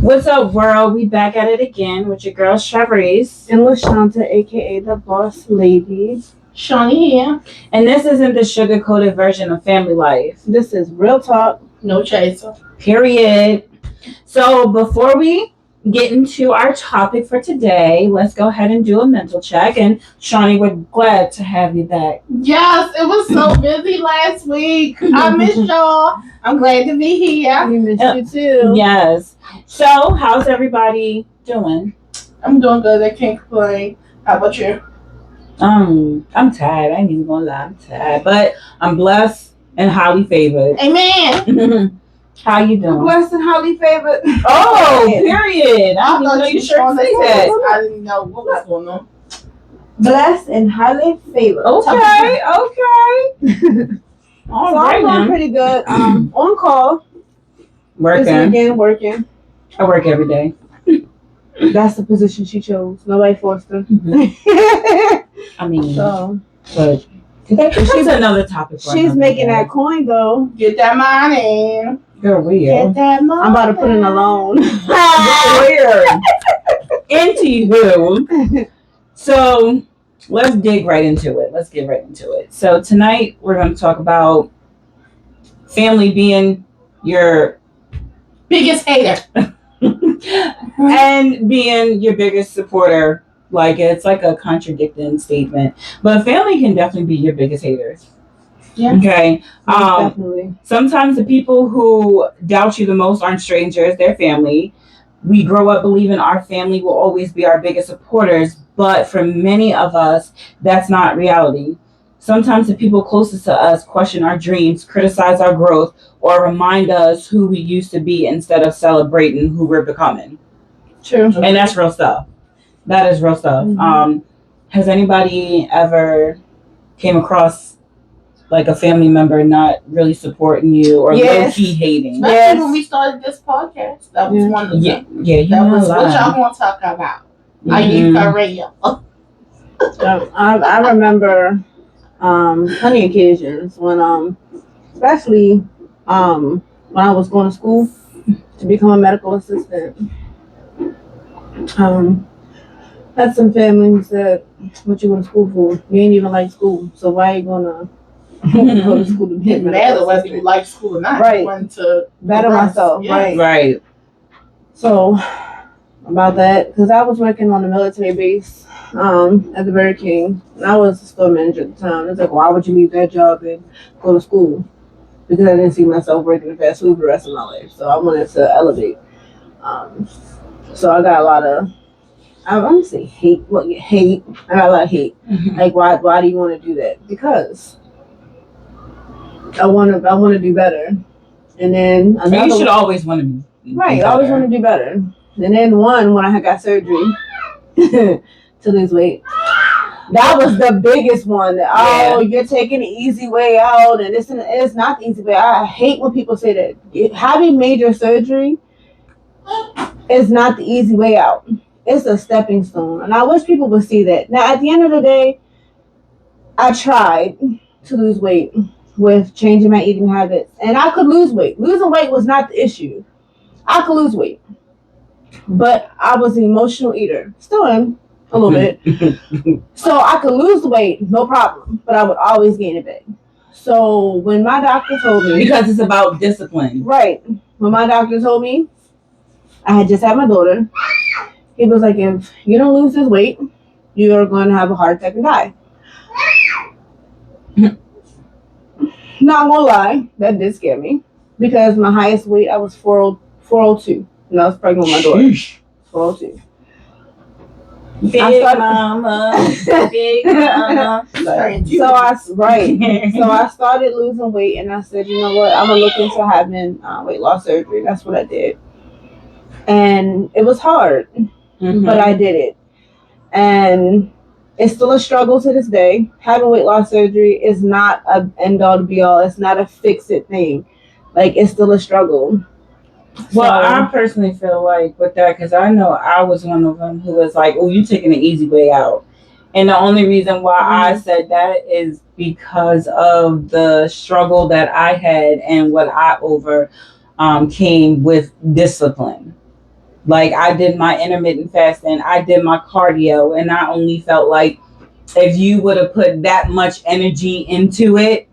What's up, world? We back at it again with your girl Cherise and LaShanta, aka the Boss Lady. Shawnee here. And this isn't the sugar-coated version of family life. This is real talk. No chaser. Period. So before we get into our topic for today, let's go ahead and do a mental check. And Shawnee, we're glad to have you back. Yes, it was so busy last week. I miss y'all. I'm glad to be here. We miss you too. Yes. So how's everybody doing? I'm doing good. I can't complain. How about you? I'm tired. I ain't even gonna lie. I'm tired, but I'm blessed and highly favored. Amen. How you doing? Blessed and highly favored. Oh, period. I I didn't thought know you you should sure say that. I didn't know what was going on. Blessed and highly favored. Okay. All So right, I'm doing then. pretty good. On call. This Working. weekend, working. I work every day. That's the position she chose. Nobody forced her. I mean, So but she's another topic. For she's another making day. that coin though. Get that money. Girl, weird. Get that money. I'm about to put in a loan. Weird. Anywho, so let's dig right into it. Let's get right into it. So tonight we're going to talk about family being your Biggest hater. and being your biggest supporter. Like it's like a contradicting statement, but family can definitely be your biggest haters. Yeah. Okay. Definitely. Sometimes the people who doubt you the most aren't strangers; they're family. We grow up believing our family will always be our biggest supporters, but for many of us, that's not reality. Sometimes the people closest to us question our dreams, criticize our growth, or remind us who we used to be instead of celebrating who we're becoming. True. And that's real stuff. That is real stuff. Mm-hmm. Has anybody ever came across like a family member not really supporting you or Yes. low-key hating? Especially when we started this podcast. That was one of them. Yeah, you That know was a what lot. y'all want to talk about. Are Mhm. you for real? I remember plenty of occasions when especially when I was going to school to become a medical assistant. Had some families that what you go to school for? You ain't even like school, so why are you gonna go to school to be a Didn't medical matter whether assistant? you like school or not. Right. You wanted to Better progress. myself, Yeah. right? Right. So about that, because I was working on the military base at the Burger King, and I was a store manager at the time. It's like, why would you leave that job and go to school? Because I didn't see myself working in fast food for the rest of my life, so I wanted to elevate. So I got a lot of, I wouldn't say hate. Well, hate. I got a lot of hate. Mhm. Like, why do you want to do that? Because I want to do better. And then another You should always want to be right. I always want to do better. And then when I had got surgery to lose weight, that was the biggest one. Oh, you're taking the easy way out, and it's not the easy way. I hate when people say that having major surgery is not the easy way out. It's a stepping stone, and I wish people would see that. Now, at the end of the day, I tried to lose weight with changing my eating habits, and I could lose weight. Losing weight was not the issue. I could lose weight, but I was an emotional eater. Still am a little bit. So I could lose the weight, no problem, but I would always gain it back. So when my doctor told me, because it's about discipline. right, when my doctor told me, I had just had my daughter. He was like, if you don't lose this weight, you're going to have a heart attack and die. Not gonna lie, that did scare me because my highest weight I was 402, and I was pregnant with my daughter. 402. Big mama, big mama. So I started losing weight, and I said, you know what, I'm gonna look into having weight loss surgery. That's what I did, and it was hard, but I did it, and it's still a struggle to this day. Having weight loss surgery is not a end all to be all. It's not a fix it thing. Like, it's still a struggle. Well, I personally feel like with that, because I know I was one of them who was like, oh, you taking the easy way out. And the only reason why I said that is because of the struggle that I had and what I overcame with discipline. Like I did my intermittent fasting, I did my cardio, and I only felt like if you would have put that much energy into it,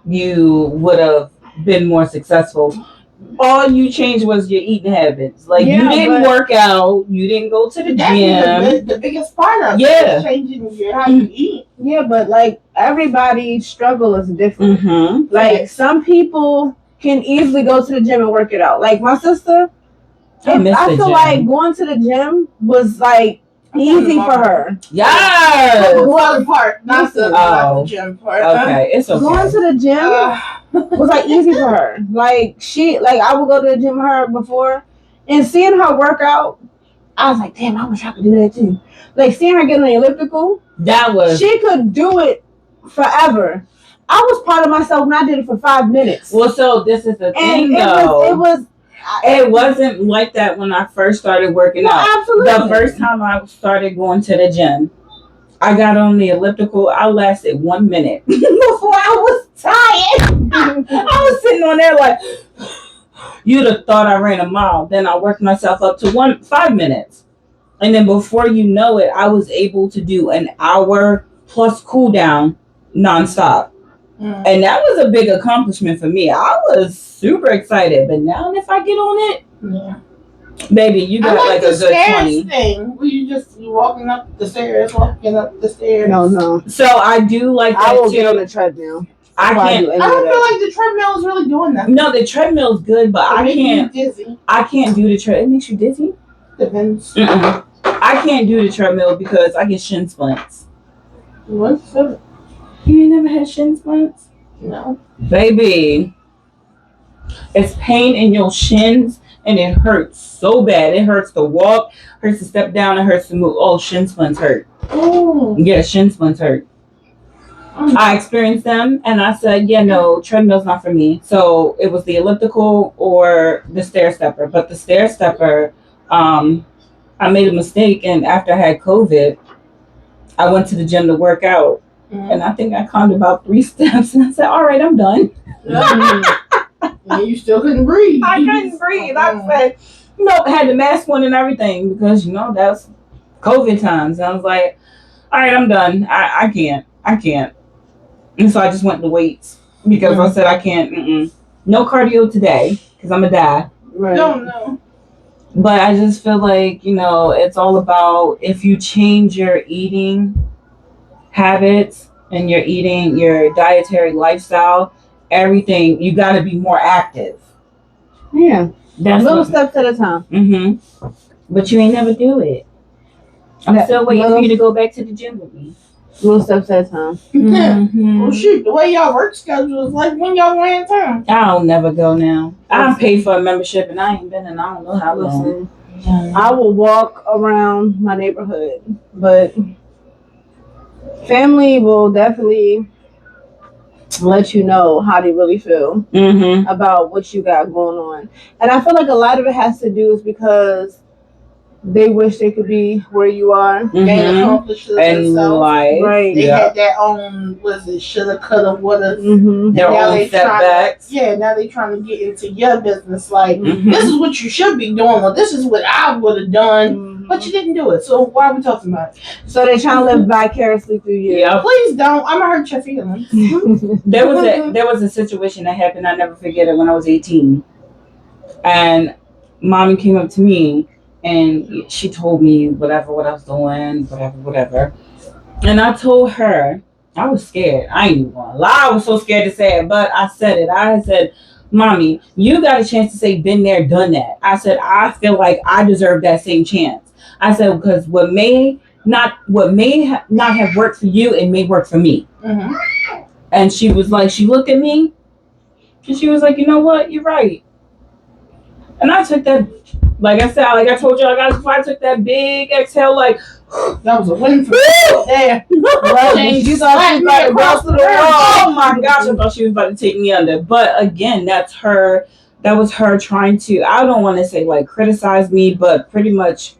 you would have been more successful. All you changed was your eating habits. Like you didn't work out, you didn't go to the gym. The biggest part of it is changing how you eat. Yeah, but like everybody's struggle is different. Mm-hmm. Like some people can easily go to the gym and work it out. Like my sister, I feel like going to the gym was like easy for her. Yes. The water part, not the gym part. Okay, it's okay. Going to the gym was like easy for her. Like I would go to the gym with her before, and seeing her work out, I was like, damn, I wish I could do that too. Like seeing her get on the elliptical, she could do it forever. I was proud of myself when I did it for 5 minutes. Well, so this is the thing, though. It wasn't like that when I first started working out. Absolutely. The first time I started going to the gym, I got on the elliptical. I lasted 1 minute before I was tired. I was sitting on there like, you'd have thought I ran a mile. Then I worked myself up to 5 minutes. And then before you know it, I was able to do an hour plus cool down nonstop. And that was a big accomplishment for me. I was super excited. But now if I get on it, baby, you got like a good 20. Thing. Were you walking up the stairs? No. So I do like that. I will get on the treadmill. I don't feel like the treadmill is really doing that. No, the treadmill is good, but I can't. Dizzy. I can't do the treadmill. It makes you dizzy. Depends. I can't do the treadmill because I get shin splints. What's that? You ain't never had shin splints? No. Baby, it's pain in your shins and it hurts so bad. It hurts to walk, hurts to step down, it hurts to move. Oh, shin splints hurt. Oh. Yeah, shin splints hurt. I experienced them and I said, yeah, no, treadmill's not for me. So it was the elliptical or the stair stepper. But the stair stepper, I made a mistake, and after I had COVID, I went to the gym to work out. And I think I climbed about 3 steps, and I said, all right, I'm done. And you still couldn't breathe. I couldn't breathe. I said, I had the mask on and everything because, that's COVID times. And I was like, all right, I'm done. I can't. And so I just went to weights because I said, I can't. No cardio today because I'm going to die. Right. No. But I just feel like, it's all about if you change your eating habits and your dietary lifestyle, everything, you got to be more active. Yeah. That's little steps at a time. But you ain't never do it. I'm still waiting for you to go back to the gym with me. Little steps at a time. Well, shoot, the way y'all work schedule is like when y'all going in town. I'll never go now. I paid for a membership and I ain't been in I don't know how long. I will walk around my neighborhood, but family will definitely let you know how they really feel about what you got going on. And I feel like a lot of it has to do is because they wish they could be where you are. They accomplished themselves. Right. They had their own, shoulda, coulda, woulda. Their own setbacks. Now they trying to get into your business. Like, this is what you should be doing. Or this is what I would have done. But you didn't do it. So why are we talking about it? So they trying to live vicariously through you. Yeah. Please don't. I'm going to hurt your feelings. There was a situation that happened. I never forget it when I was 18. And mommy came up to me. And she told me what I was doing, whatever. And I told her, I was scared. I ain't even gonna lie. I was so scared to say it, but I said it. I said, Mommy, you got a chance to say, been there, done that. I said, I feel like I deserve that same chance. I said, because what may not have worked for you, it may work for me. And she was like, she looked at me, and she was like, you know what? You're right. And I took that. Like I told y'all guys before, I took that big exhale, like, that was a win for me. There. You thought she was about to go through the wall. Oh my gosh, I thought she was about to take me under. But again, that was her trying to, I don't want to say like criticize me, but pretty much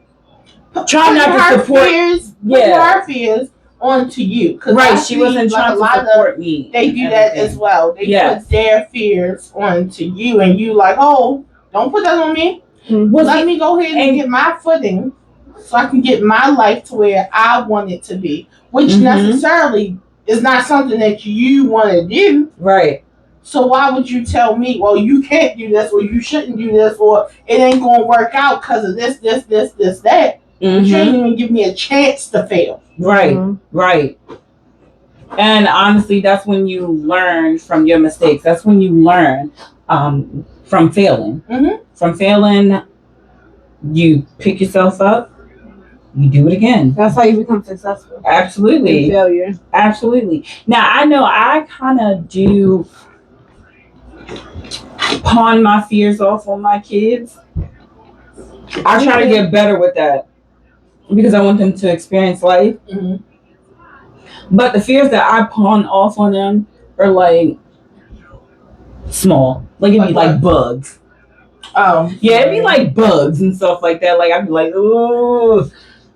try not to support. Her fears onto you. Right, she wasn't trying to support me. They do that as well. They put their fears onto you, and you like, oh, don't put that on me. Let me go ahead and get my footing so I can get my life to where I want it to be, which necessarily is not something that you want to do. Right. So why would you tell me, well, you can't do this, or you shouldn't do this, or it ain't going to work out because of this, that. But you ain't even give me a chance to fail. Right, right. And honestly, that's when you learn from your mistakes. That's when you learn from failing. From failing, you pick yourself up, you do it again. That's how you become successful. Absolutely. In failure. Absolutely. Now, I know I kind of do pawn my fears off on my kids. I try to get better with that because I want them to experience life. But the fears that I pawn off on them are like small. Like it'd be like bugs. Oh. Yeah, it'd be like bugs and stuff like that. Like I'd be like, ooh,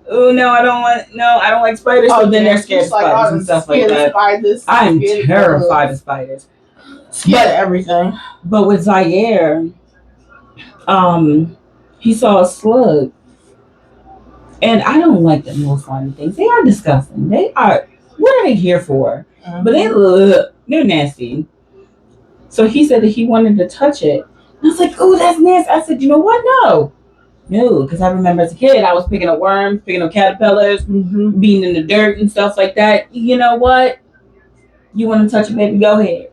no, I don't like spiders. So then they're scared of spiders and stuff like that. I am terrified of spiders. Scared of everything. But with Zaire, he saw a slug. And I don't like the most slimy things. They are disgusting. They are. What are they here for? But they're nasty. So he said that he wanted to touch it. And I was like, oh, that's nasty. I said, you know what? No, because I remember as a kid, I was picking up worms, picking up caterpillars, being in the dirt and stuff like that. You know what? You want to touch it, baby? Go ahead.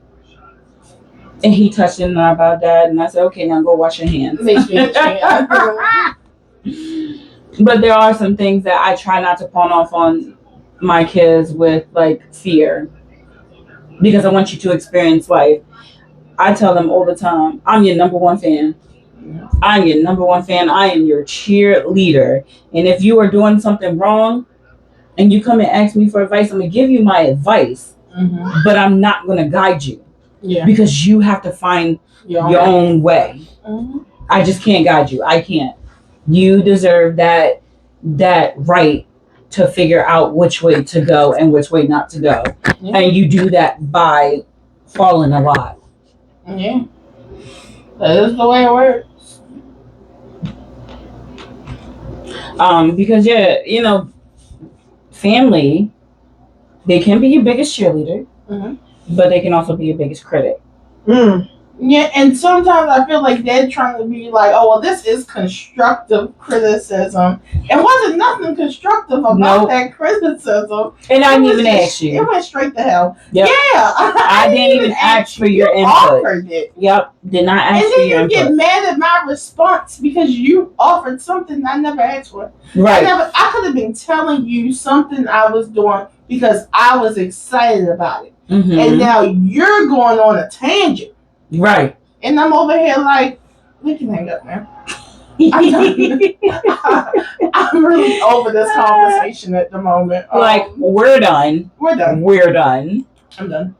And he touched it, and I about that. And I said, okay, now go wash your hands. But there are some things that I try not to pawn off on my kids with, like fear, because I want you to experience life. I tell them all the time, I'm your number one fan. I'm your number one fan. I am your cheerleader. And if you are doing something wrong and you come and ask me for advice, I'm going to give you my advice, but I'm not going to guide you because you have to find your own way. I just can't guide you. I can't. You deserve that right to figure out which way to go and which way not to go. And you do that by falling a lot. Yeah. That is the way it works. Because family, they can be your biggest cheerleader, but they can also be your biggest critic. Yeah, and sometimes I feel like they're trying to be like, oh, well, this is constructive criticism. It wasn't nothing constructive about that criticism. And I didn't even ask you. It went straight to hell. Yep. Yeah. I didn't even ask for your input. Offered it. Yep. Did not ask for your input. And then you get mad at my response because you offered something I never asked for. Right. I could have been telling you something I was doing because I was excited about it. And now you're going on a tangent. Right. And I'm over here like, we can hang up, man. I'm really over this conversation at the moment. Like, we're done. We're done. We're done. I'm done.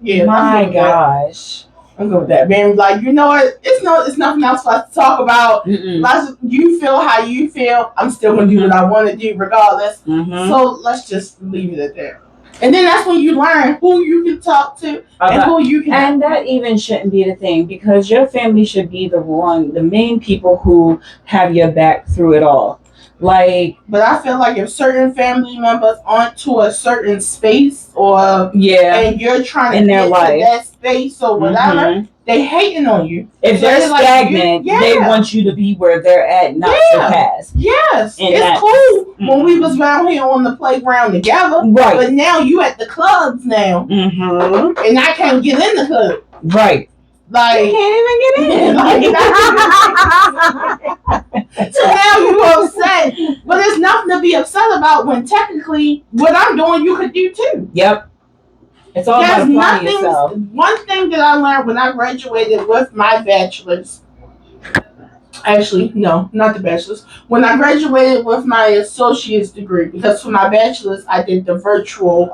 Yeah. My gosh. I'm good with that. Being like, you know what? It's nothing else for us to talk about. You feel how you feel. I'm still gonna do what I want to do regardless. So let's just leave it at that. And then that's when you learn who you can talk to and who you can. And that even shouldn't be the thing, because your family should be the main people who have your back through it all. Like, but I feel like if certain family members aren't to a certain space and you're trying to in their get life to that space or whatever, they hating on you. If they're stagnant, they want you to be where they're at, not surpass. Yes, and it's cool when we was around here on the playground together, right? But now you at the clubs now, and I can't get in the club, right? Like, you can't even get in. So now you upset, but there's nothing to be upset about when technically what I'm doing you could do too. Yep. It's all about applying yourself. One thing that I learned when I graduated with my bachelor's, actually, no, not the bachelor's. When I graduated with my associate's degree, because for my bachelor's I did the virtual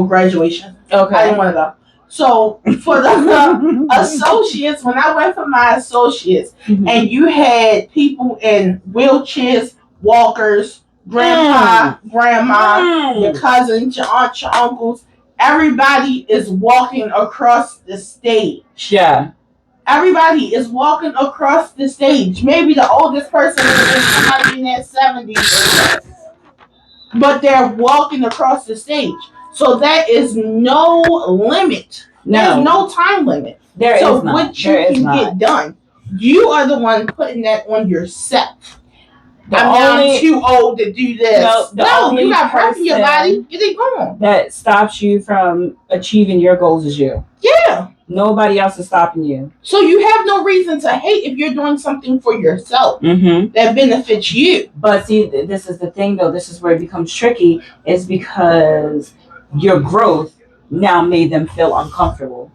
graduation. Okay. I didn't want to go. So for the associates, when I went for my associates, and you had people in wheelchairs, walkers, grandpa, grandma, your cousins, your aunts, your uncles, everybody is walking across the stage. Yeah. everybody is walking across the stage. Maybe the oldest person is somebody in their 70s, but they're walking across the stage. So there is no limit. There's no time limit. There so is not. What you there can get done, you are the one putting that on yourself. I'm too old to do this. No, you got breath in your body. Get it going. That stops you from achieving your goals is you. Yeah. Nobody else is stopping you. So you have no reason to hate if you're doing something for yourself that benefits you. But see, this is the thing, though. This is where it becomes tricky, is because your growth now made them feel uncomfortable.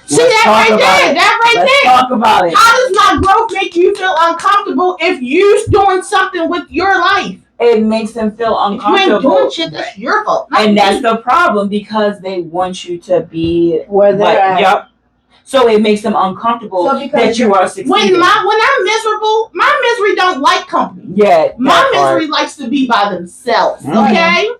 See that right there? Let's talk about it. How does my growth make you feel uncomfortable if you're doing something with your life? It makes them feel uncomfortable. If you ain't doing shit, that's your fault. And that's the problem, because they want you to be where they're at. Yep. So it makes them uncomfortable that you are succeeding. When I'm miserable, my misery don't like company. Yeah. My misery likes to be by themselves. Okay.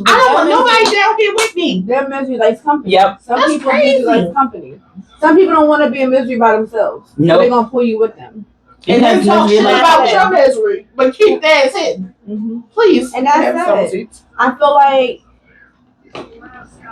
I don't want nobody down here with me. Their misery likes company. Yep. Some people misery likes company. Some people don't want to be in misery by themselves. No. So they're going to pull you with them. And then talk shit about your misery, but keep that hidden. Please. And that's it. I feel like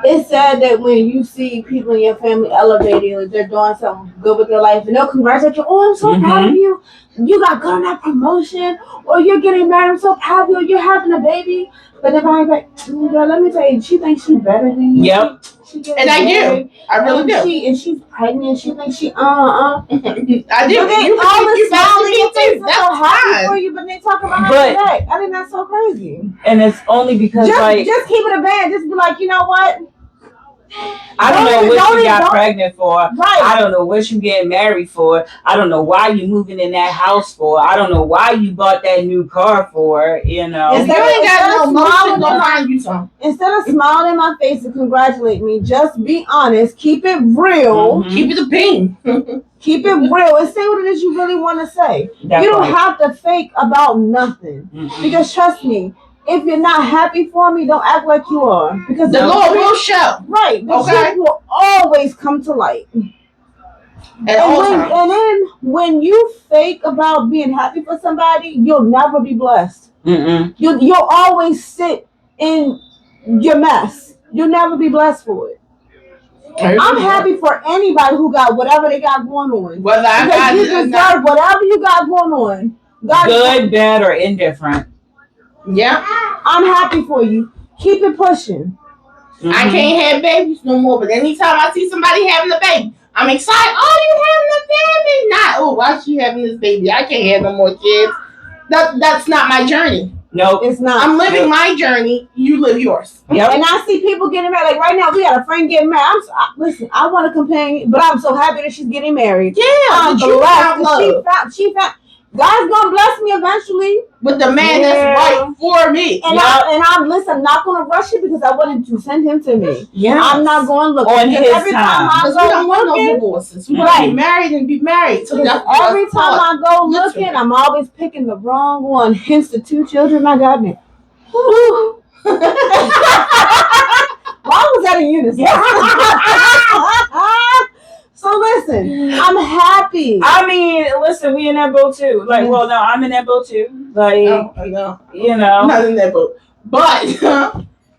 it's sad that when you see people in your family elevating, like they're doing something good with their life, and they'll congratulate you. Oh, I'm so proud of you. You got good on that promotion, or you're getting married. I'm so proud of you. You're having a baby. But then I'm like, girl, let me tell you, she thinks she's better than you. Yep. And I do. I really do. And she's pregnant. She thinks she I do. But they always smiling and things are so happy for you, but they talk about her back. I think that's so crazy. And it's only because just keep it a band. Just be like, you know what? I don't know what you got pregnant for. Right. I don't know what you getting married for. I don't know why you moving in that house for. I don't know why you bought that new car for. You know. You ain't got no motion behind you, son. Instead of smiling in my face and congratulate me, just be honest. Keep it real. Keep it a bean. Keep it real and say what it is you really want to say. That's you don't have to fake about nothing. Because trust me, if you're not happy for me, don't act like you are. Because the Lord will show. Right. The truth will always come to light. And then when you fake about being happy for somebody, you'll never be blessed. You'll always sit in your mess. You'll never be blessed for it. I'm happy for anybody who got whatever they got going on. Whether I got you deserve whatever you got going on. Good, bad, or indifferent. Yeah. I'm happy for you. Keep it pushing. I can't have babies no more, but anytime I see somebody having a baby, I'm excited. Oh, you having a baby? Not, oh, why she having this baby? I can't have no more kids. That's not my journey. No, it's not. I'm living my journey. You live yours. Yep. And I see people getting married. Like right now, we got a friend getting married. Listen, I want a companion, but I'm so happy that she's getting married. Yeah, I'm blessed. She found. God's gonna bless me eventually with the man that's right for me. And I'm not gonna rush it because I wanted to send him to me. Yeah, I'm not going to look on his every time I go we don't want no divorces. We want to be married and be married. So every time I go looking, I'm always picking the wrong one. Hence the 2 children I got now. Why was that in unison? So listen, I'm happy. I mean, listen, we in that boat too. Like, well, no, I'm in that boat too. Like, no. You know, I'm not in that boat, but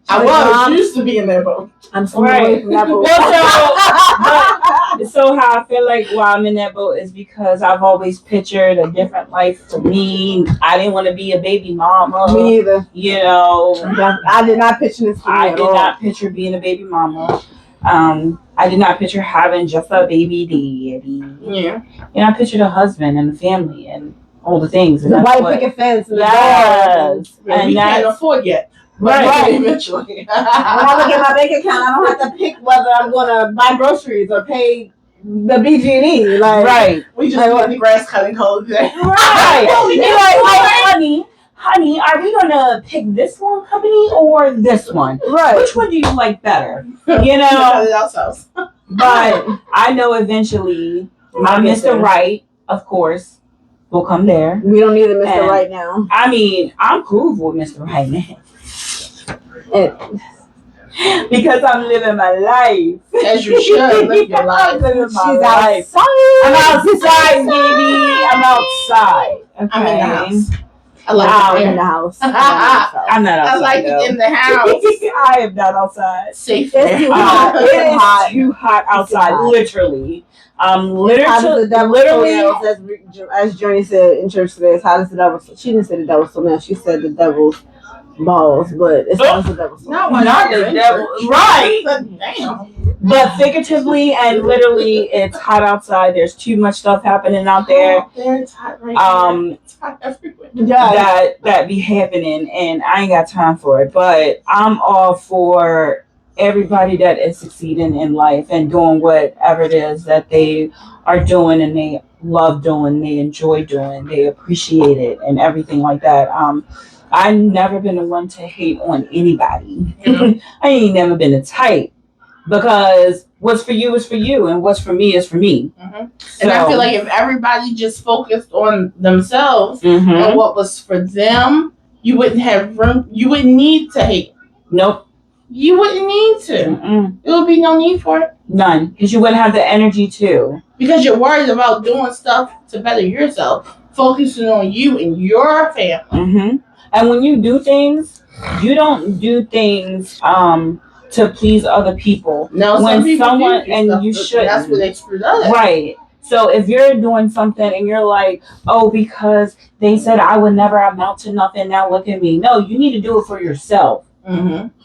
I used to be in that boat. I'm so away from that boat. So how I feel like while I'm in that boat is because I've always pictured a different life for me. I didn't want to be a baby mama. Me either. You know, I did not picture this. I did not picture being a baby mama. I did not picture having just a baby daddy. Yeah. And I pictured a husband and a family and all the things. And the white picket fence. Yes. And we can't afford yet. Right. Eventually. When I look at my bank account, I don't have to pick whether I'm going to buy groceries or pay the BG&E. Like, right. We just want the grass cutting code today. Right. You're like, honey, are we gonna pick this one company or this one? Right. Which one do you like better? You know. But I know eventually my Mr. Right, of course, will come there. We don't need a Mr. Right now. I mean, I'm cool with Mr. Right now. Because I'm living my life. As you should live your life. I'm living my She's life. outside. I'm outside, baby. I'm outside. Okay. I'm in the house. I like I'm it in the there. house. I'm not outside. I like though. it in the house. I am not outside. Safe It's there. too hot. It It's is hot. too hot outside, hot. literally. Hot as the devil's Literally. toenails, as Journey said in church today. It's hot as the devil's. She didn't say the devil's toenails. She said the devil's balls, but it's hot as the devil's toenails. Not the devil, right? Damn. But figuratively and literally, it's hot outside. There's too much stuff happening out there. It's hot right now. It's hot everywhere. Yeah. That be happening, and I ain't got time for it. But I'm all for everybody that is succeeding in life and doing whatever it is that they are doing and they love doing, they enjoy doing, they appreciate it, and everything like that. I've never been the one to hate on anybody. I ain't never been the type, because what's for you is for you, and what's for me is for me. Mm-hmm. And I feel like if everybody just focused on themselves and what was for them, you wouldn't have room. You wouldn't need to hate. Nope. You wouldn't need to. There would be no need for it. None, because you wouldn't have the energy to. Because you're worried about doing stuff to better yourself, focusing on you and your family. And when you do things, you don't do things to please other people. No, when some people someone do and stuff, you shouldn't. That's where they screwed up. Right. So if you're doing something and you're like, oh, because they said I would never amount to nothing, now look at me. No, you need to do it for yourself.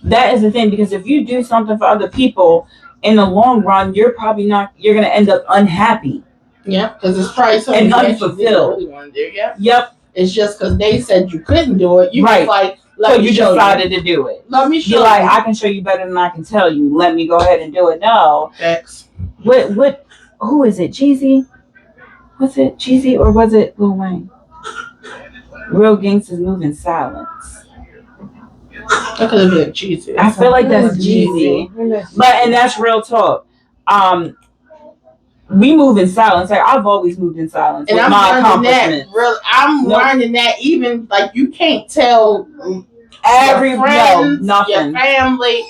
That is the thing, because if you do something for other people, in the long run, you're probably not. You're gonna end up unhappy. Yeah, because it's probably something and that you didn't really want to do. Yeah. Yep. It's just because they said you couldn't do it. You right. was like, so you decided to do it. Let me show You're like, I can show you better than I can tell you. Let me go ahead and do it. No. X. What? Who is it? Jeezy? Was it Jeezy or was it Lil Wayne? Real gangsters move in silence. That could have been Jeezy. I feel like that's Jeezy. And that's real talk. We move in silence. Like, I've always moved in silence. And with my accomplishments. I'm learning that even like you can't tell your friends, your family,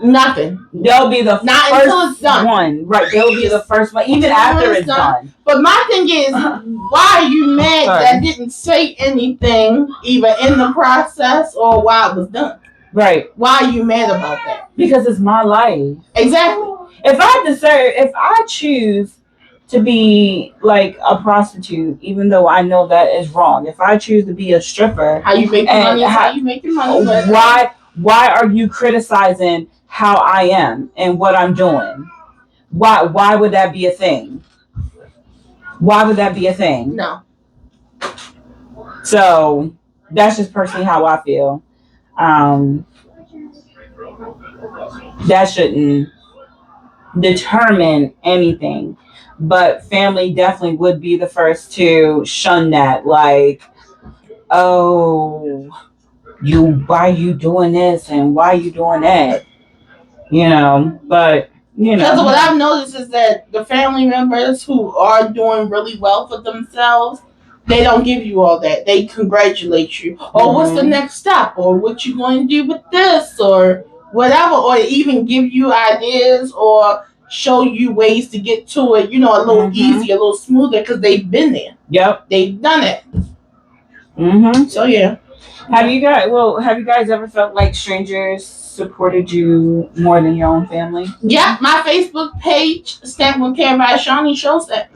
nothing. They'll be the not first until it's done. One. Right. They'll be the first one, even after it's done. But my thing is, why are you mad that didn't say anything either in the process or while it was done? Right. Why are you mad about that? Because it's my life. Exactly. If I choose to be like a prostitute, even though I know that is wrong, if I choose to be a stripper, how you make your money? How you make your money? Why are you criticizing how I am and what I'm doing? Why would that be a thing? Why would that be a thing? No. So that's just personally how I feel. That shouldn't determine anything, but family definitely would be the first to shun that. Like, oh, why you doing this and why you doing that? But because what I've noticed is that the family members who are doing really well for themselves, they don't give you all that. They congratulate you. Or what's the next step? Or what you going to do with this? Or whatever. Or even give you ideas or show you ways to get to it, a little easier, a little smoother, because they've been there. Yep. They've done it. So, yeah. Have you guys ever felt like strangers supported you more than your own family? Yeah, my Facebook page, Stamped with Care by Shawnee, shows that.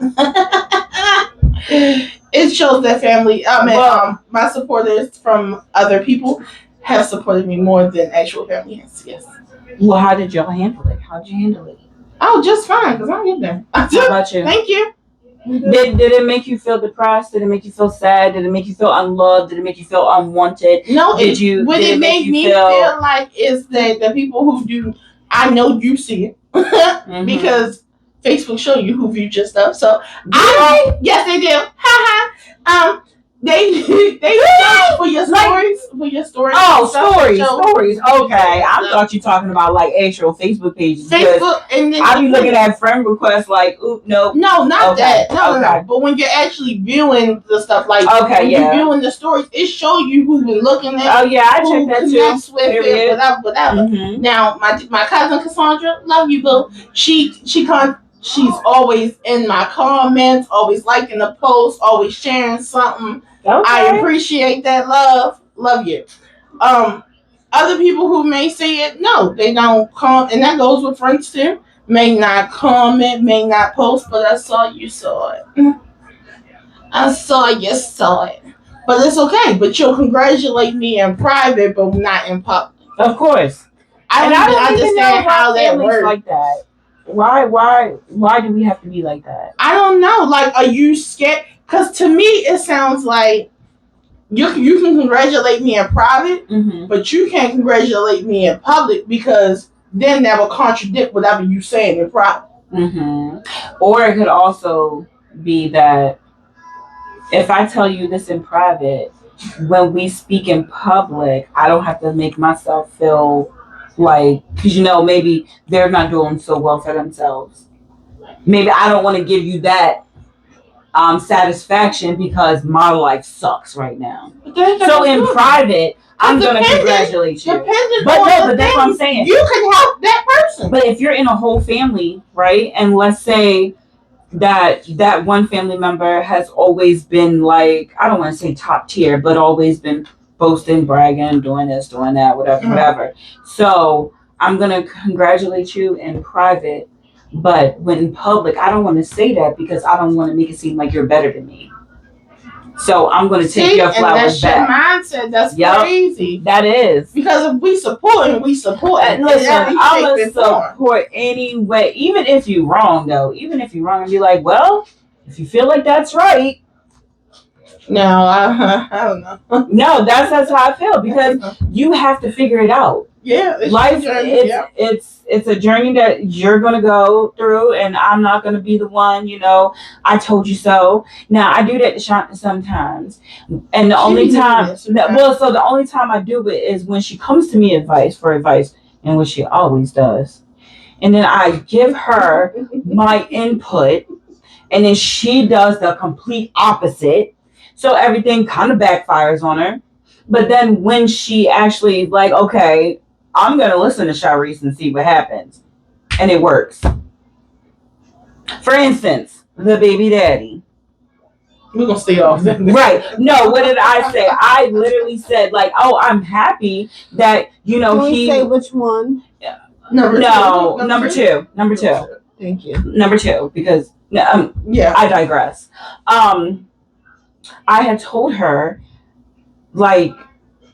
It shows that family. My supporters from other people have supported me more than actual family has. Yes. Well, how did y'all handle it? How did you handle it? Oh, just fine, because I'm in there. How about you? Thank you. Did it make you feel depressed? Did it make you feel sad? Did it make you feel unloved? Did it make you feel unwanted? No, what it made me feel like is that the people who do, I know you see it because Facebook show you who viewed your stuff. So yes, they do. They show for your stories, put your stories. Oh, stories. Okay, I thought you talking about like actual Facebook pages. Facebook, and then I be looking at friend requests like, oop, nope. No, not that. No. But when you're actually viewing the stuff, like when you're viewing the stories, it shows you who's been looking at. Oh yeah, I check that connects too. With it, whatever. Mm-hmm. Now, my cousin Cassandra, love you, boo. She's always in my comments, always liking the post, always sharing something. Okay. I appreciate that love. Love you. Other people who may see it, no, they don't comment, and that goes with friends too. May not comment, may not post, but I saw you saw it. I saw you saw it. But it's okay. But you'll congratulate me in private, but not in public. Of course. I don't understand how that works like that. Why do we have to be like that? I don't know. Like, are you scared? Because to me, it sounds like you can congratulate me in private, but you can't congratulate me in public, because then that will contradict whatever you saying in private. Or it could also be that if I tell you this in private, when we speak in public, I don't have to make myself feel like, because maybe they're not doing so well for themselves. Maybe I don't want to give you that satisfaction because my life sucks right now. So in private, I'm going to congratulate you. But that's what I'm saying. You can help that person. But if you're in a whole family, right, and let's say that one family member has always been like, I don't want to say top tier, but always been boasting, bragging, doing this, doing that, whatever. So I'm going to congratulate you in private, but when in public, I don't want to say that because I don't want to make it seem like you're better than me. So I'm going to take your flowers back. That's your mindset. That's crazy. That is. Because if we support. And listen, I'm going to support anyway. Even if you're wrong, though. Even if you're wrong, and be like, well, if you feel like that's right. No, I don't know. No, that's how I feel, because you have to figure it out. Yeah, life. It's a journey that you're gonna go through, and I'm not gonna be the one. I told you so. Now I do that to Shanta sometimes, and the only time, the only time I do it is when she comes to me for advice, and which she always does, and then I give her my input, and then she does the complete opposite. So everything kind of backfires on her. But then when she actually like, okay, I'm going to listen to Sharice and see what happens. And it works. For instance, the baby daddy. We're going to stay off that. Right. No, what did I say? I literally said like, oh, I'm happy that, Can we say which one? Number two. Thank you. Number two, because I digress. I had told her, like,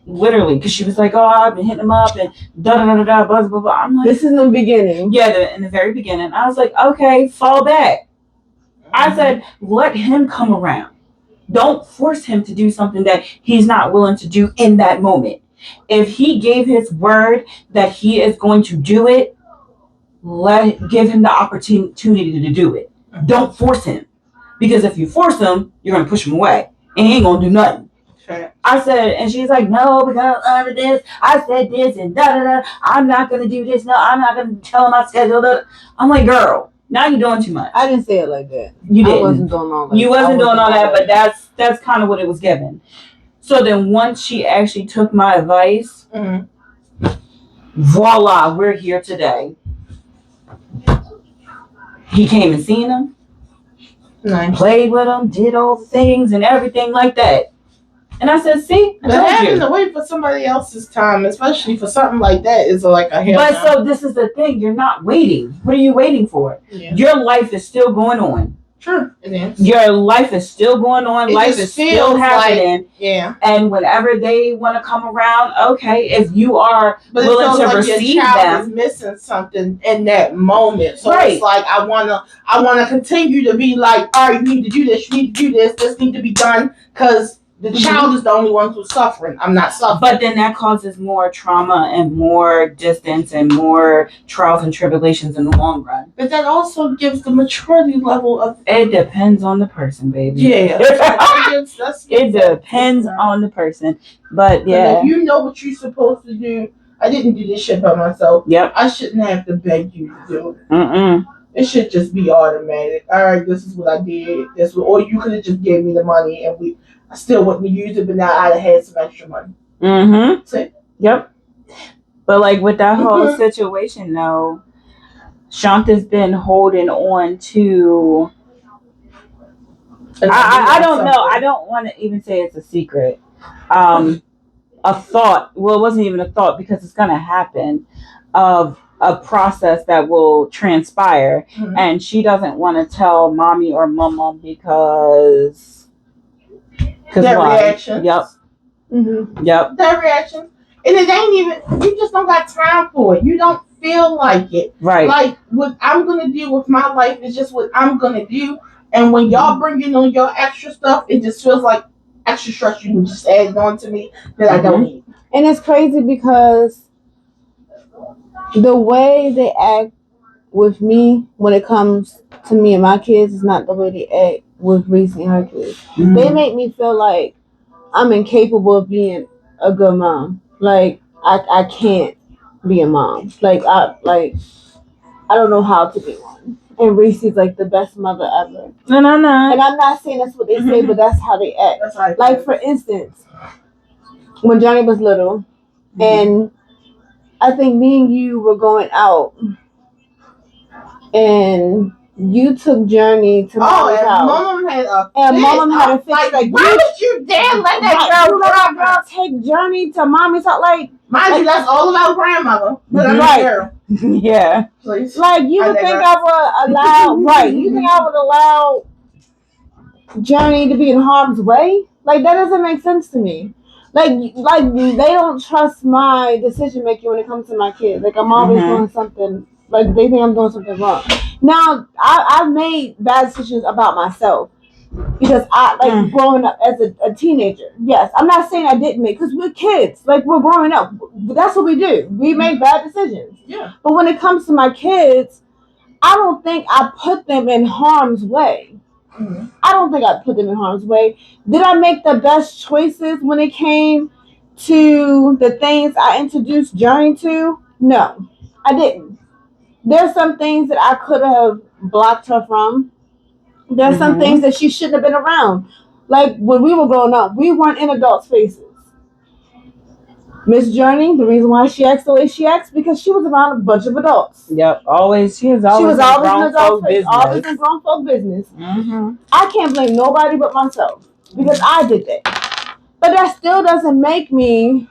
literally, because she was like, oh, I've been hitting him up and da-da-da-da-da, blah, blah, blah. I'm like... This is in the beginning. Yeah, in the very beginning. I was like, okay, fall back. I said, let him come around. Don't force him to do something that he's not willing to do in that moment. If he gave his word that he is going to do it, give him the opportunity to do it. Don't force him. Because if you force him, you're going to push him away. And he ain't going to do nothing. Sure. I said, and she's like, no, because of this, I said this, and da-da-da, I'm not going to do this, no, I'm not going to tell him my schedule. I'm like, girl, now you're doing too much. I didn't say it like that. You didn't. I wasn't doing all that. You wasn't doing all that, but that's kind of what it was given. So then once she actually took my advice, voila, we're here today. He came and seen him. Nice. Played with him, did all the things and everything like that. And I said, see, but having to wait for somebody else's time, especially for something like that, is like a hell. But so this is the thing, you're not waiting. What are you waiting for? Yeah. Your life is still going on. True, it is. Your life is still going on. Life is still happening. Yeah. And whenever they want to come around, okay, if you are willing to receive your child them, is missing something in that moment. So it's like I wanna continue to be like, all right, you need to do this, you need to do this, this need to be done, because The child is the only one who's suffering. I'm not suffering. But then that causes more trauma and more distance and more trials and tribulations in the long run. But that also gives the maturity level of. It depends on the person, baby. Yeah. It depends on the person. But yeah. If you know what you're supposed to do, I didn't do this shit by myself. Yep. I shouldn't have to beg you to do it. Mm-mm. It should just be automatic. All right, this is what I did. Or you could have just gave me the money and I still wouldn't have used it, but now I'd have had some extra money. Mm-hmm. See? Yep. But like with that whole situation though, Shanta's been holding on to I don't know. I don't want to even say it's a secret. A thought. Well, it wasn't even a thought because it's gonna happen of a process that will transpire, and she doesn't want to tell mommy or mama because their reaction. Yep. Mm-hmm. Yep. Their reaction, and it ain't even. You just don't got time for it. You don't feel like it. Right. Like what I'm gonna do with my life is just what I'm gonna do, and when y'all bringing on your extra stuff, it just feels like extra stress you just added on to me that I don't need. And it's crazy because the way they act with me when it comes to me and my kids is not the way they act with Reese and her kids. Mm-hmm. They make me feel like I'm incapable of being a good mom. Like I can't be a mom. Like I don't know how to be one. And Reese is like the best mother ever. And I'm not. And I'm not saying that's what they say, but that's how they act. That's right. Like for instance, when Johnny was little, and I think me and you were going out, and you took Journey to Mama's house. Mom had a fit. Like, why would you dare let that girl take Journey to Mommy's house? Like, mind you, that's all about grandmother. But I'm right. Girl. Yeah. Please. Like, you would think I would allow, right? You think I would allow Journey to be in harm's way? Like, that doesn't make sense to me. Like they don't trust my decision making when it comes to my kids. Like, I'm always doing something. Like, they think I'm doing something wrong. Now, I've made bad decisions about myself because growing up as a teenager. Yes, I'm not saying I didn't make, because we're kids. Like, we're growing up. That's what we do. We make bad decisions. Yeah. But when it comes to my kids, I don't think I put them in harm's way. Mm-hmm. I don't think I put them in harm's way. Did I make the best choices when it came to the things I introduced Journey to? No, I didn't. There's some things that I could have blocked her from. There's some things that she shouldn't have been around. Like, when we were growing up, we weren't in adult spaces. Miss Journey, the reason why she acts the way she acts, because she was around a bunch of adults. Yep, always. She was always in grown folk business. Always in grown folk business. Mm-hmm. I can't blame nobody but myself, because I did that. But that still doesn't make me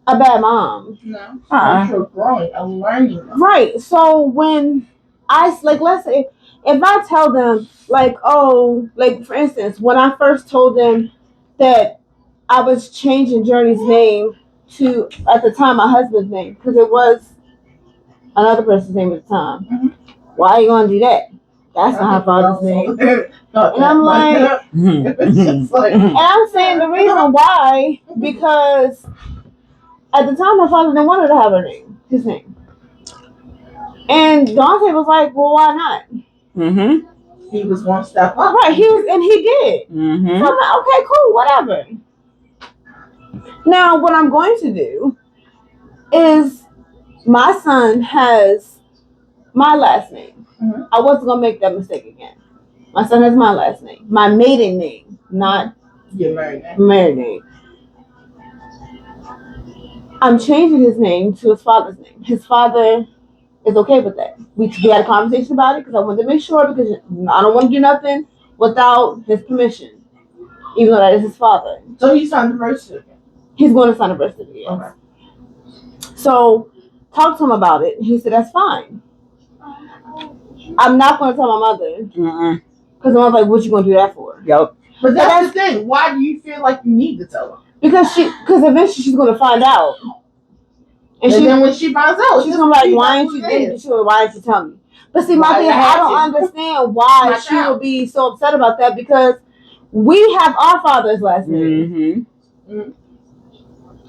a bad mom. No. You're growing, I'm learning. Right. So when let's say, if I tell them, for instance, when I first told them that I was changing Journey's name to, at the time, my husband's name, because it was another person's name at the time. Mm-hmm. Why are you going to do that? That's not her father's name. And I'm like, and I'm saying the reason why, because at the time, my father didn't want her to have his name. And Dante was like, well, why not? Mm-hmm. He was one step up. Right, he did. Mm-hmm. So I'm like, okay, cool, whatever. Now, what I'm going to do is, my son has my last name. Mm-hmm. I wasn't going to make that mistake again. My son has my last name. My maiden name, not your married name. I'm changing his name to his father's name. His father is okay with that. We had a conversation about it because I wanted to make sure, because I don't want to do nothing without his permission, even though that is his father. So he signed the birth certificate? He's going to sign a birth certificate, yes. Okay. So, talk to him about it. He said, that's fine. I'm not going to tell my mother. Because I was like, what you going to do that for? Yep. But that's the thing. Why do you feel like you need to tell her? Because eventually she's going to find out. And then when she finds out, she's going to be like, why didn't you tell me? But see, my thing, I don't understand why she would be so upset about that, because we have our father's last name. Mm-hmm.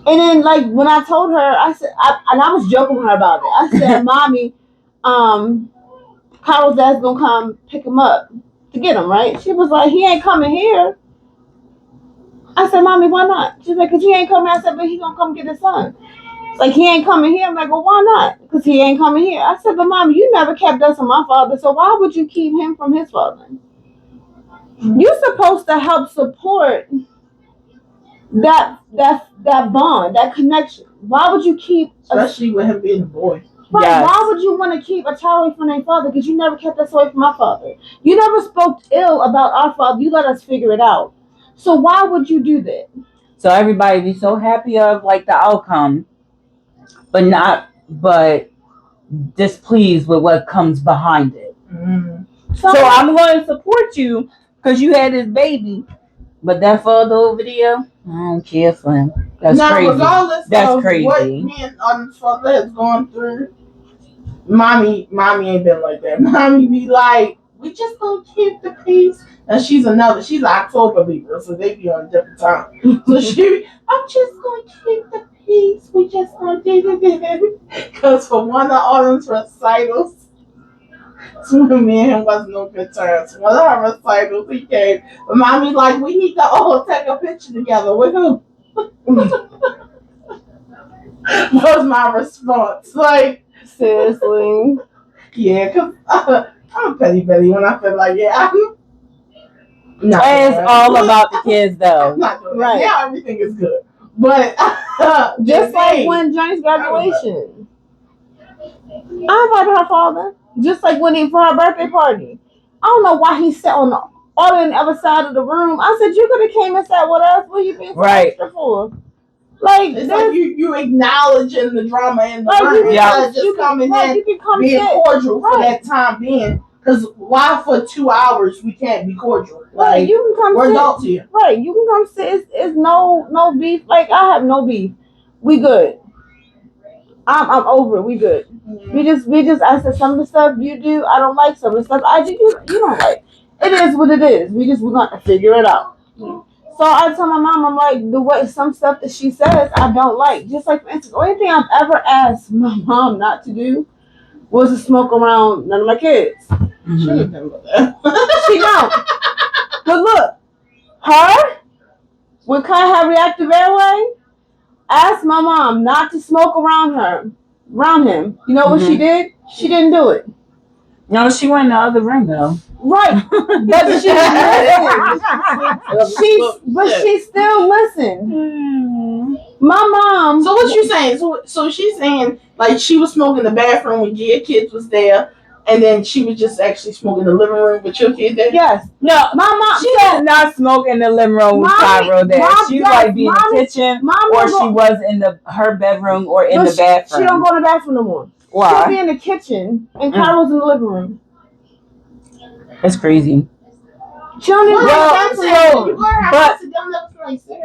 And then, like, when I told her, I said, and I was joking with her about it. I said, Mommy, Kyle's dad's gonna come pick him up to get him, right? She was like, he ain't coming here. I said, Mommy, why not? She's like, because he ain't coming. I said, but he gonna come get his son. Like, he ain't coming here. I'm like, well, why not? Because he ain't coming here. I said, but Mommy, you never kept us from my father, so why would you keep him from his father? You're supposed to help support that bond, that connection. Why would you keep, especially with him being a boy? Right? Yes. Why would you want to keep a child away from their father? Because you never kept us away from our father. You never spoke ill about our father. You let us figure it out. So why would you do that? So everybody be so happy of like the outcome, but displeased with what comes behind it. Mm-hmm. So I'm going to support you because you had this baby, but that photo video, I don't care for him. That's crazy. Regardless of what me and father has gone through, mommy ain't been like that. Mommy be like, we just gonna keep the peace. And she's an October Libra, so they be on a different time. So I'm just gonna keep the peace. We just gonna do it. Because for one of Autumn's recitals, when me and him wasn't no good terms. One of her recitals, he came. But Mommy like, we need to all take a picture together with him. Was my response. Like, seriously? Yeah, because I'm a petty Betty when I feel like, it's all about the kids, though. I'm not doing right. Now everything is good. But just like when Johnny's graduation, I invited her father. Just like when for her birthday party. I don't know why he sat on the other side of the room. I said, you could have came and sat with us. What you been so extra for? Like, it's like you acknowledging the drama in the room. Just coming in, being cordial for that time being. Because why for 2 hours we can't be cordial? Like, you can come we're adults here. Right, you can come sit. It's no beef. Like, I have no beef. We good. I'm over it. We good. Mm-hmm. We just. I said some of the stuff you do, I don't like. Some of the stuff I do, you don't like. It is what it is. We're gonna figure it out. Mm-hmm. So I told my mom, I'm like, the way some stuff that she says, I don't like. Just like, for instance, the only thing I've ever asked my mom not to do was to smoke around none of my kids. Mm-hmm. She don't. But look, her, when Kai had reactive airway, asked my mom not to smoke around him. You know what she did? She didn't do it. No, she went in the other room though. Right, but she she still listened. My mom. So what you saying? So she's saying like she was smoking in the bathroom when your kids was there, and then she was just actually smoking in the living room with your kid there. Yes. No, my mom. She did not smoke in the living room with Cairo there. She like be in the kitchen, or she was in her bedroom or in the bathroom. She don't go in the bathroom no more. Why? She'll be in the kitchen, and Cairo's in the living room. That's crazy. She don't even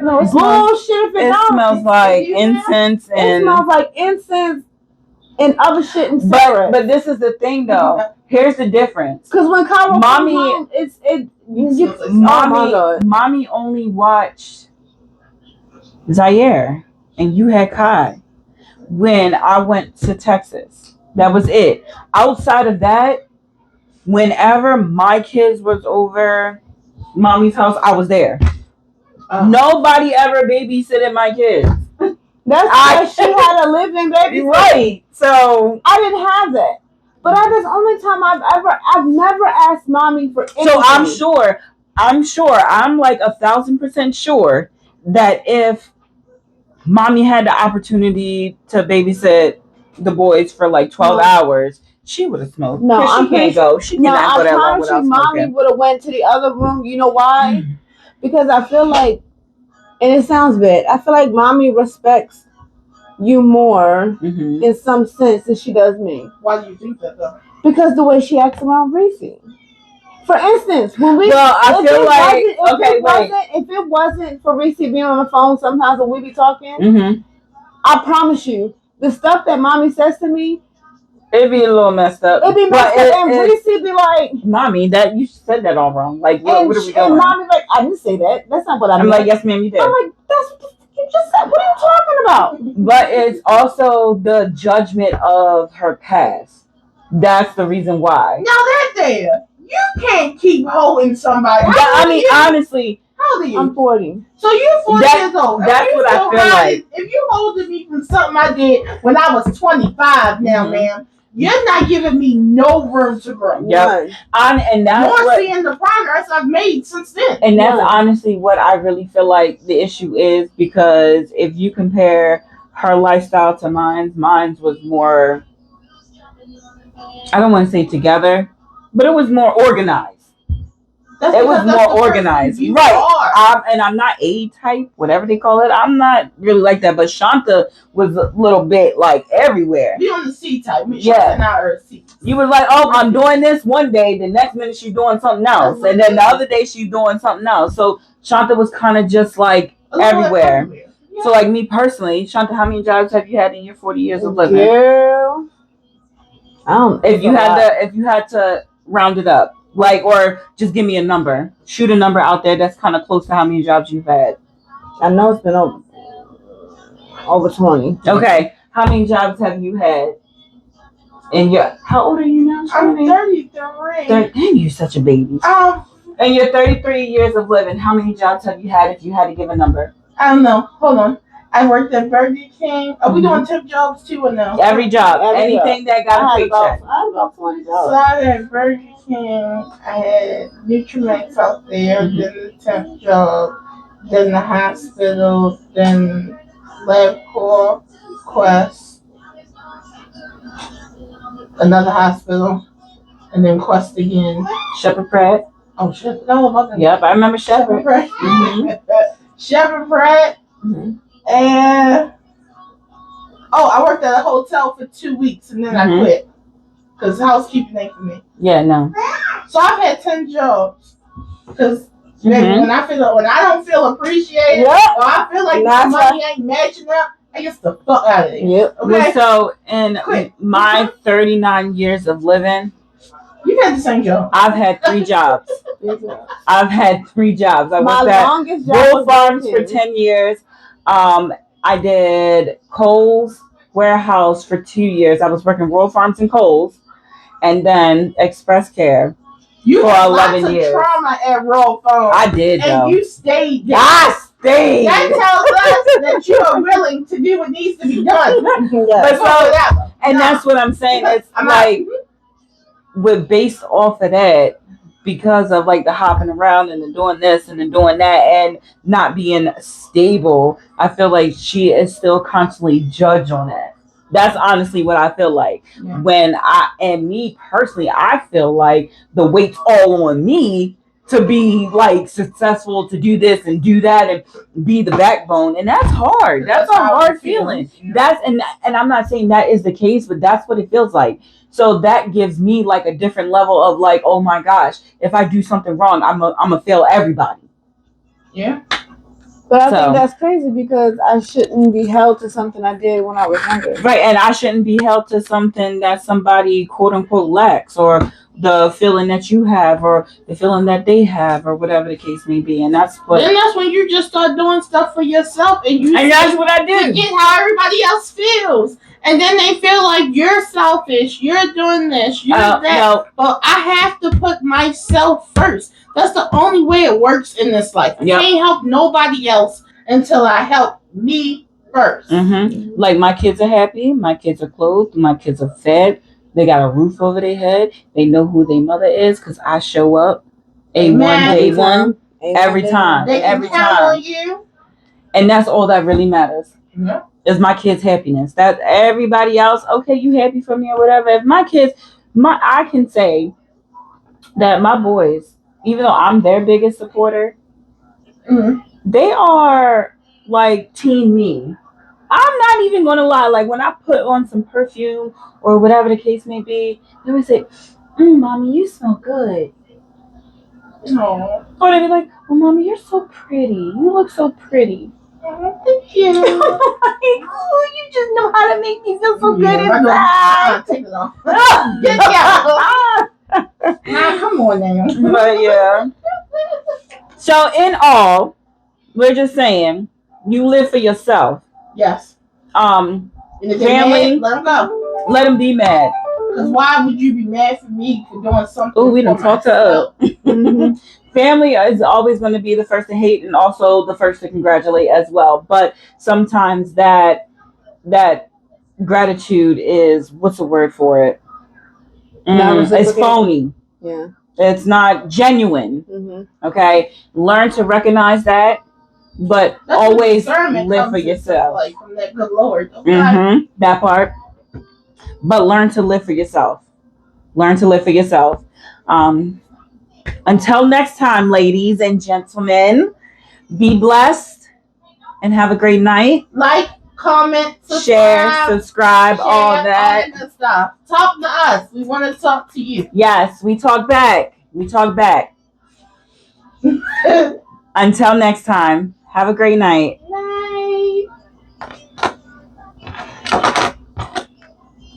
no, it's bullshit. It smells like incense and it smells like incense and other shit and cigarettes. But this is the thing though. Here's the difference. Because when Cairo mommy, comes home, mommy only watched Zaire and you had Kai when I went to Texas. That was it. Outside of that, whenever my kids was over mommy's house, I was there. Nobody ever babysitted my kids. That's why she had a living baby. Right. So I didn't have that. But that is the only time I've never asked mommy for anything. So I'm sure, I'm like 1,000% sure that if mommy had the opportunity to babysit the boys for like 12 hours, she would have smoked. No, she can't go. She cannot go that long without smoking. Mommy would have went to the other room. You know why? Because I feel like, and it sounds bad, I feel like mommy respects you more in some sense than she does me. Why do you think that though? Because the way she acts around Reese. For instance, when we if it wasn't for Reese being on the phone sometimes when we be talking, I promise you, the stuff that mommy says to me, It'd be a little messed up. It'd be messed up, and Reese be like, "Mommy, that you said that all wrong. Like, what are we doing?" And Mommy like, "I didn't say that. That's not what I meant." I'm like, "Yes, ma'am, you did." I'm like, "That's what you just said. What are you talking about?" But it's also the judgment of her past. That's the reason why. Now that there, you can't keep holding somebody. Honestly, how old are you? I'm 40. So you're 40 years old. That's what I feel like. If you holding me from something I did when I was 25, now, ma'am, you're not giving me no room to grow. Yep. And that's seeing the progress I've made since then. And that's honestly what I really feel like the issue is, because if you compare her lifestyle to mine was more, I don't want to say together, but it was more organized. It was more organized, right? And I'm not A type, whatever they call it. I'm not really like that. But Shanta was a little bit like everywhere. Be on the C type. Yeah. You were like, "Oh, I'm doing this one day. The next minute she's doing something else, and then the other day she's doing something else." So Shanta was kind of just like everywhere. Yeah. So like me personally, Shanta, how many jobs have you had in your 40 years of living? Girl, I don't. If you had to round it up. Like, or just give me a number. Shoot a number out there that's kind of close to how many jobs you've had. I know it's been over 20. Okay. How many jobs have you had? And how old are you now? I'm 33. Dang, you're such a baby. And your 33 years of living, how many jobs have you had if you had to give a number? I don't know. Hold on. I worked at Burger King. Are we doing tip jobs too or no? Every job. Anything that got a paycheck. I had about 20 jobs. So I had Burger King. I had Nutramax out there. Then the temp job. Then the hospital. Then LabCorp, Quest. Another hospital. And then Quest again. Shepherd Pratt. Oh, Shepherd. No, it wasn't. Yep, I remember Shepherd Pratt. Shepherd Pratt. And I worked at a hotel for 2 weeks and then I quit because housekeeping ain't for me. Yeah, no. So I've had 10 jobs because when I don't feel appreciated, or I feel like the money ain't matching up, I get the fuck out of there. Yep. Okay. So in my 39 years of living, you've had the same job. I've had 3 jobs. I've had 3 jobs. I worked at Roll Farms for 10 years. I did Kohl's warehouse for 2 years. I was working Roll Farms and Kohl's, and then Express Care for 11 years. Trauma at Roll Farms. I did, and you stayed there. I stayed. That tells us that you are willing to do what needs to be done. And that's what I'm saying. It's based off of that. Because of like the hopping around and the doing this and the doing that and not being stable, I feel like she is still constantly judged on that. That's honestly what I feel like. Yeah. Me personally, I feel like the weight's all on me to be like successful, to do this and do that and be the backbone. And that's hard. That's a hard feeling. Yeah. And I'm not saying that is the case, but that's what it feels like. So that gives me like a different level of like, oh my gosh, if I do something wrong, I'm gonna fail everybody. Yeah. But I think that's crazy because I shouldn't be held to something I did when I was younger. Right, and I shouldn't be held to something that somebody quote unquote lacks, or the feeling that you have, or the feeling that they have, or whatever the case may be. And that's what. Then that's when you just start doing stuff for yourself, and that's what I did. Forget how everybody else feels. And then they feel like you're selfish, you're doing this, you're that. No. But I have to put myself first. That's the only way it works in this life. I can't help nobody else until I help me first. Mm-hmm. Like my kids are happy, my kids are clothed, my kids are fed, they got a roof over their head, they know who their mother is because I show up day one, every time. They can count on you. And that's all that really matters. Yeah. Is my kids' happiness. That everybody else, okay, you happy for me or whatever. If my kids, I can say that my boys, even though I'm their biggest supporter, they are like team me. I'm not even gonna lie. Like when I put on some perfume or whatever the case may be, they would say, "Mommy, you smell good." No. Or they'd be like, "Oh, Mommy, you're so pretty. You look so pretty." Thank you. Like, oh, you just know how to make me feel so good I know. inside. Take it off. Nah, come on now. But yeah. So in all, we're just saying, you live for yourself. Yes. And if they're family, mad, let them go. let them be mad. Because why would you be mad for me for doing something? Oh, we done talked to up. Mm-hmm. Family is always going to be the first to hate and also the first to congratulate as well. But sometimes that gratitude is, what's the word for it? It's phony. Yeah. It's not genuine. Mm-hmm. Okay, learn to recognize that, but That's always discernment live comes for into yourself. play from that good Lord. Okay? That part. But learn to live for yourself. Learn to live for yourself. Until next time, ladies and gentlemen, be blessed and have a great night. Like, comment, share, subscribe, all that. All that good stuff. Talk to us. We want to talk to you. Yes, we talk back. We talk back. Until next time, have a great night.